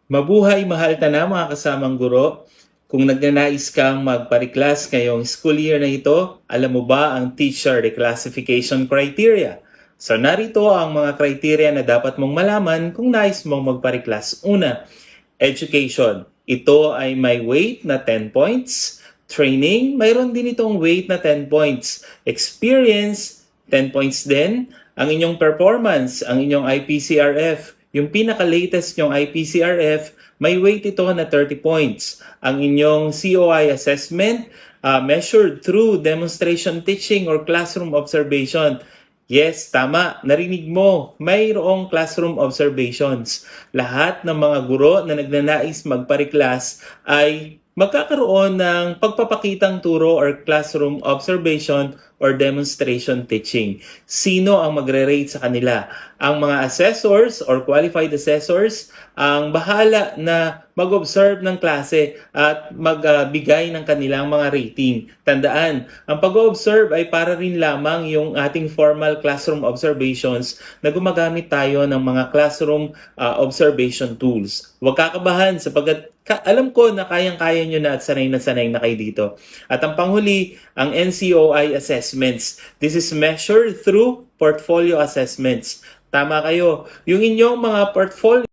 Mabuhay, mahal ta na mga kasamang guro. Kung nagnanais kang magpa-reclass ngayong school year na ito, alam mo ba ang teacher reclassification criteria? So narito ang mga criteria na dapat mong malaman kung nais mong magpa-reclass. Una, education. Ito ay may weight na 10 points. Training, mayroon din itong weight na 10 points. Experience, 10 points din. Ang inyong performance, ang inyong IPCRF, yung pinaka-latest yung IPCRF, may weight ito na 30 points. Ang inyong COI assessment, measured through demonstration teaching or classroom observation. Yes, tama. Narinig mo. Mayroong classroom observations. Lahat ng mga guro na nagnanais magpa-reclass ay magkakaroon ng pagpapakitang turo or classroom observation or demonstration teaching. Sino ang magre-rate sa kanila? Ang mga assessors or qualified assessors ang bahala na mag-observe ng klase at magbigay ng kanilang mga rating. Tandaan, ang pag-observe ay para rin lamang yung ating formal classroom observations na gumagamit tayo ng mga classroom observation tools. Huwag kakabahan sapagkat alam ko na kayang-kaya nyo na at sanay na kayo dito. At ang panghuli, ang NCOI assessments. This is measured through portfolio assessments. Tama kayo. Yung inyong mga portfolio